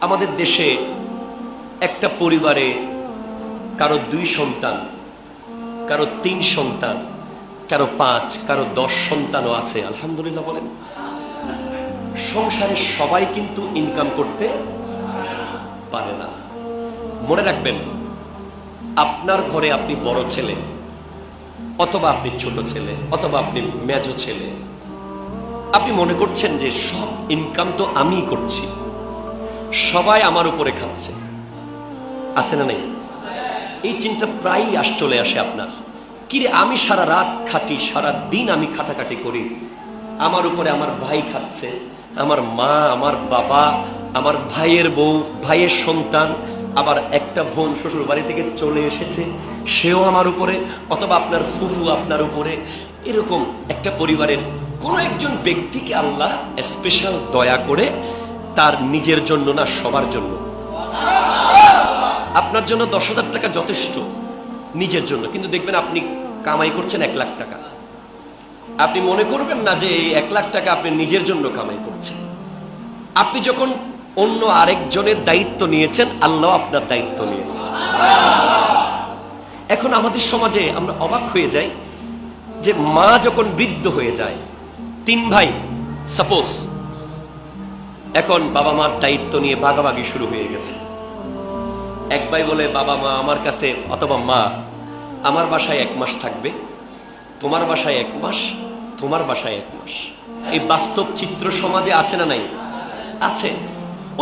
আমাদের দেশে একটা পরিবারে কারো 2 সন্তান, কারো 3 সন্তান, কারো 5, কারো 10 সন্তানও আছে। আলহামদুলিল্লাহ বলেন। সংসারে সবাই কিন্তু ইনকাম করতে পারে না। মনে রাখবেন, আপনার ঘরে আপনি বড় ছেলে, অথবা আপনি ছোট ছেলে, অথবা আপনি মেজো ছেলে, আপনি মনে করছেন যে সব ইনকাম তো আমিই করছি, সবাই আমার উপরে খাচ্ছে। আছে না নেই? এই চিন্তা প্রায়ই চলে আসে আপনার। কিরে, আমি সারা রাত খাটি, সারা দিন আমি খাটাখাটি করি, আমার উপরে আমার ভাই খাচ্ছে, আমার মা, আমার বাবা, আমার ভাইয়ের বউ, ভাইয়ের সন্তান, আবার একটা বোন শ্বশুর বাড়ি থেকে চলে এসেছে, সেও আমার উপরে, অথবা আপনার ফুফু আপনার উপরে। এরকম একটা পরিবারের কোন একজন ব্যক্তিকে আল্লাহ স্পেশাল দয়া করে তার নিজের জন্য না, সবার জন্য। আপনার জন্য 10,000 টাকা যথেষ্ট নিজের জন্য, কিন্তু দেখবেন আপনি কামাই করছেন 1 লাখ টাকা। আপনি মনে করবেন না যে এই 1 লাখ টাকা আপনি নিজের জন্য কামাই করছেন। আপনি যখন অন্য আরেকজনের দায়িত্ব নিয়েছেন, আল্লাহ আপনার দায়িত্ব নিয়েছেন। এখন আমাদের সমাজে আমরা অবাক হয়ে যাই যে মা যখন বৃদ্ধ হয়ে যায়, 3 ভাই সাপোজ, এখন বাবা মার দায়িত্ব নিয়ে ভাগাভাগি শুরু হয়ে গেছে। এক ভাই বলে, বাবা মা আমার কাছে, অথবা মা আমার বাসায় 1 মাস থাকবে, তোমার বাসায় 1 মাস, তোমার বাসায় 1 মাস। এই বাস্তব চিত্র সমাজে আছে না নাই? আছে।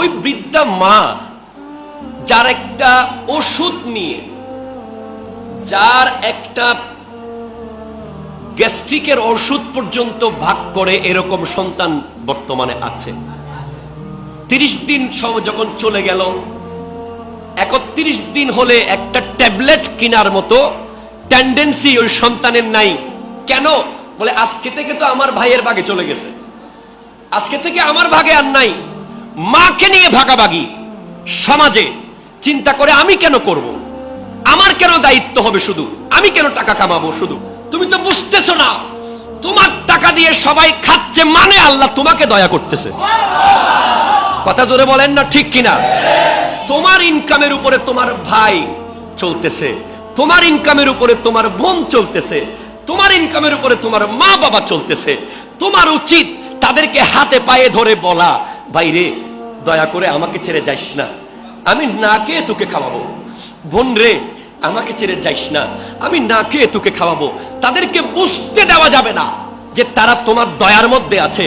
ওই বৃদ্ধা মা যার একটা ওষুধ নিয়ে, যার একটা গ্যাস্ট্রিকের ওষুধ পর্যন্ত ভাগ করে, এরকম সন্তান বর্তমানে আছে। 30 দিন সব যখন চলে গেল, 31 দিন হলে একটা ট্যাবলেট কেনার মতো টেন্ডেন্সি ওই সন্তানের নাই। কেন? বলে আজকে থেকে তো আমার ভাইয়ের ভাগে চলে গেছে, আজকে থেকে আমার ভাগে আর নাই। মাকে নিয়ে ভাগাভাগি সমাজে। চিন্তা করে, আমি কেন করব, আমার কেন দায়িত্ব হবে, শুধু আমি কেন টাকা কামাবো শুধু? তুমি তো বুঝতেছো না, তোমার টাকা দিয়ে সবাই খাচ্ছে, মানে আল্লাহ তোমাকে দয়া করতেছে। কথা জোরে বলেন না, ঠিক কিনা? তোমার ইনকামের উপরে তোমার ভাই চলতেছে, তোমার ইনকামের উপরে তোমার বোন চলতেছে, তোমার ইনকামের উপরে তোমার মা বাবা চলতেছে। তোমার উচিত তাদেরকে হাতে পায়ে ধরে বলা, ভাই রে, দয়া করে আমাকে ছেড়ে যাইস না, আমি না খেয়ে তোকে খাওয়াবো। বোন রে, আমাকে ছেড়ে যাইস না, আমি না খেয়ে তোকে খাওয়াবো। তাদেরকে বুঝতে দেওয়া যাবে না যে তারা তোমার দয়ার মধ্যে আছে।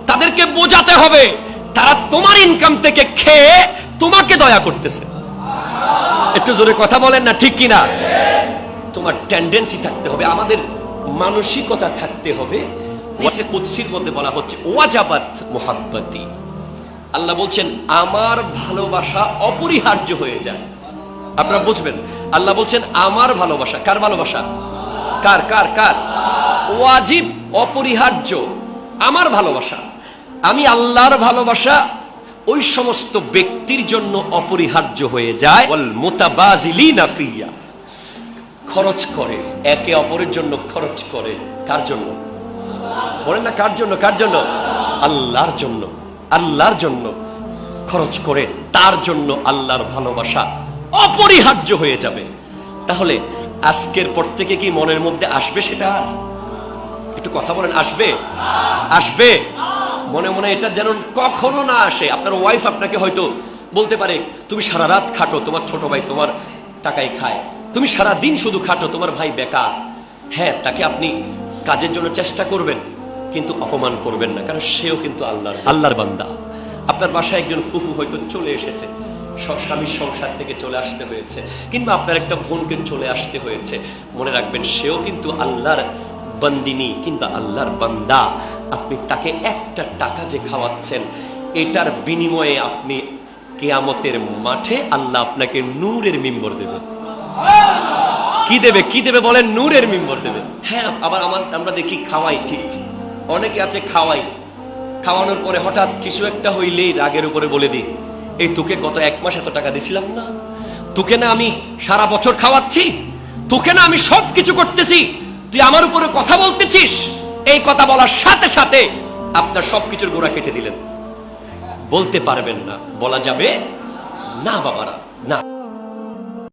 তাদেরকে বোঝাতে হবে তারা তোমার ইনকাম থেকে খেয়ে তোমাকে দয়া করতেছে। একটু জোরে কথা বলেন না, ঠিক কিনা? তোমার টেন্ডেন্সি থাকতে হবে, আমাদের মানসিকতা থাকতে হবে। কুদসির মধ্যে বলা হচ্ছে, ওয়াজাবাত মুহাব্বতি। আল্লাহ বলছেন আমার ভালোবাসা অপরিহার্য হয়ে যায়। আপনারা বুঝবেন, আল্লাহ বলছেন আমার ভালোবাসা। কার ভালোবাসা? কার কার কার? ওয়াজিব, অপরিহার্য। আমার ভালোবাসা, আমি আল্লাহর ভালোবাসা ওই সমস্ত ব্যক্তির জন্য অপরিহার্য হয়ে যায়, ওয়াল মুতাবাজিলিনা ফিয়া, খরচ করে, একে অপরের জন্য খরচ করে। কার জন্য? বলেন না, কার জন্য? কার জন্য? আল্লাহর জন্য। আল্লাহর জন্য খরচ করে, তার জন্য আল্লাহর ভালোবাসা অপরিহার্য হয়ে যাবে। তাহলে আজকের পর থেকে কি মনের মধ্যে আসবে সেটা? একটু কথা বলেন, আসবে? আসবে? মনে মনে এটা যেন কখনো না আসে। আপনার ওয়াইফ আপনাকে হয়তো বলতে পারে, তুমি সারা রাত খাটো, তোমার ছোট ভাই তোমার টাকায় খায়, তুমি সারা দিন শুধু খাটো, তোমার ভাই বেকার। হ্যাঁ, তাকে আপনি কাজের জন্য চেষ্টা করবেন, কিন্তু অপমান করবেন না, কারণ সেও কিন্তু আল্লাহর বান্দা। আপনার বাসায় একজন ফুফু হয়তো চলে এসেছে, স্বামীর সংসার থেকে চলে আসতে হয়েছে, কিংবা আপনার একটা বোনকে চলে আসতে হয়েছে। মনে রাখবেন, সেও কিন্তু আল্লাহর বান্দিনী কিংবা আল্লাহর বান্দা। আপনি তাকে একটা টাকা যে খাওয়াচ্ছেন, এটার বিনিময়ে আপনি কিয়ামতের মাঠে আল্লাহ আপনাকে নূরের মিম্বর দেবে। কি দেবে? কি দেবে বলেন? নূরের মিম্বর দেবে। হ্যাঁ, আবার আমরা দেখি খাওয়াই, ঠিক, অনেকে আছে খাওয়াই, খাওয়ানোর পরে হঠাৎ কিছু একটা হইলেই রাগের উপরে বলে দিই, এই তোকে গত 1 মাস এত টাকা দিছিলাম না, তোকে না আমি সারা বছর খাওয়াচ্ছি, তোকে না আমি সব কিছু করতেছি, তুই আমার উপরে কথা বলতেছিস। এই কথা বলার সাথে সাথে আপনার সবকিছুর গোড়া কেটে দিলেন। বলতে পারবেন না, বলা যাবে না বাবারা, না।